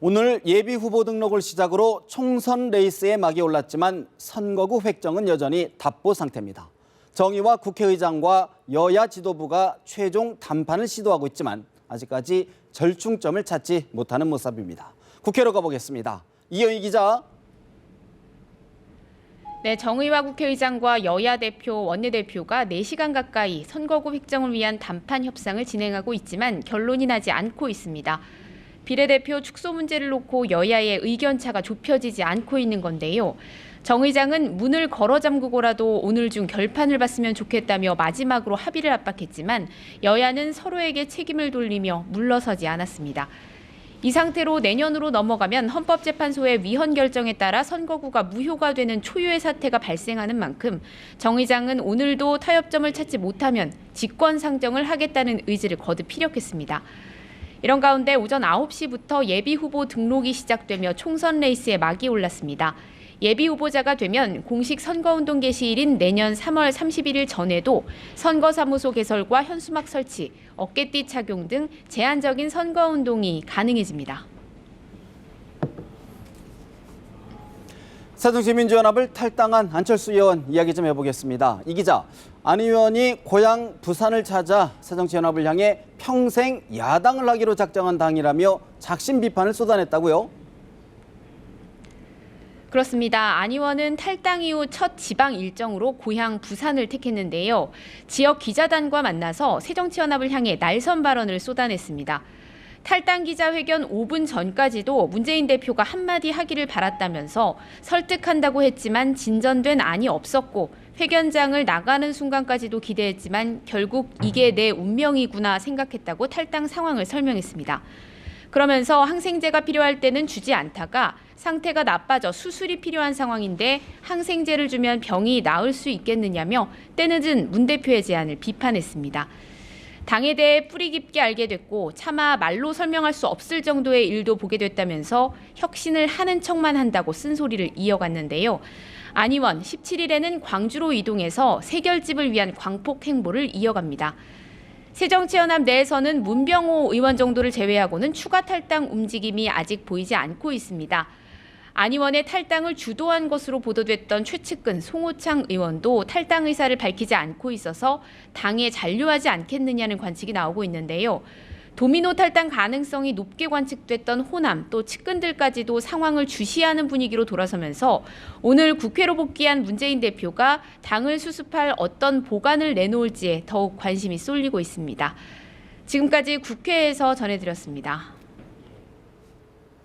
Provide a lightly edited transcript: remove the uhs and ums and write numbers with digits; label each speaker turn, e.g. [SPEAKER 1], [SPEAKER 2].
[SPEAKER 1] 오늘 예비 후보 등록을 시작으로 총선 레이스에 막이 올랐지만 선거구 획정은 여전히 답보 상태입니다. 정의와 국회의장과 여야 지도부가 최종 담판을 시도하고 있지만 아직까지 절충점을 찾지 못하는 모습입니다. 국회로 가보겠습니다. 이영희 기자.
[SPEAKER 2] 네, 정의와 국회의장과 여야 대표, 원내대표가 4시간 가까이 선거구 획정을 위한 담판 협상을 진행하고 있지만 결론이 나지 않고 있습니다. 비례대표 축소 문제를 놓고 여야의 의견차가 좁혀지지 않고 있는 건데요. 정 의장은 문을 걸어 잠그고라도 오늘 중 결판을 봤으면 좋겠다며 마지막으로 합의를 압박했지만 여야는 서로에게 책임을 돌리며 물러서지 않았습니다. 이 상태로 내년으로 넘어가면 헌법재판소의 위헌 결정에 따라 선거구가 무효가 되는 초유의 사태가 발생하는 만큼 정 의장은 오늘도 타협점을 찾지 못하면 직권상정을 하겠다는 의지를 거듭 피력했습니다. 이런 가운데 오전 9시부터 예비 후보 등록이 시작되며 총선 레이스에 막이 올랐습니다. 예비 후보자가 되면 공식 선거운동 개시일인 내년 3월 31일 전에도 선거사무소 개설과 현수막 설치, 어깨띠 착용 등 제한적인 선거운동이 가능해집니다.
[SPEAKER 1] 새정치민주연합을 탈당한 안철수 의원 이야기 좀 해보겠습니다. 이 기자, 안 의원이 고향 부산을 찾아 새정치연합을 향해 평생 야당을 하기로 작정한 당이라며 작심 비판을 쏟아냈다고요?
[SPEAKER 2] 그렇습니다. 안 의원은 탈당 이후 첫 지방 일정으로 고향 부산을 택했는데요. 지역 기자단과 만나서 새정치연합을 향해 날선 발언을 쏟아냈습니다. 탈당 기자회견 5분 전까지도 문재인 대표가 한마디 하기를 바랐다면서 설득한다고 했지만 진전된 안이 없었고 회견장을 나가는 순간까지도 기대했지만 결국 이게 내 운명이구나 생각했다고 탈당 상황을 설명했습니다. 그러면서 항생제가 필요할 때는 주지 않다가 상태가 나빠져 수술이 필요한 상황인데 항생제를 주면 병이 나을 수 있겠느냐며 때늦은 문 대표의 제안을 비판했습니다. 당에 대해 뿌리 깊게 알게 됐고 차마 말로 설명할 수 없을 정도의 일도 보게 됐다면서 혁신을 하는 척만 한다고 쓴소리를 이어갔는데요. 안 의원 17일에는 광주로 이동해서 세결집을 위한 광폭 행보를 이어갑니다. 새정치연합 내에서는 문병호 의원 정도를 제외하고는 추가 탈당 움직임이 아직 보이지 않고 있습니다. 안 의원의 탈당을 주도한 것으로 보도됐던 최측근 송호창 의원도 탈당 의사를 밝히지 않고 있어서 당에 잔류하지 않겠느냐는 관측이 나오고 있는데요. 도미노 탈당 가능성이 높게 관측됐던 호남 또 측근들까지도 상황을 주시하는 분위기로 돌아서면서 오늘 국회로 복귀한 문재인 대표가 당을 수습할 어떤 보관을 내놓을지에 더욱 관심이 쏠리고 있습니다. 지금까지 국회에서 전해드렸습니다.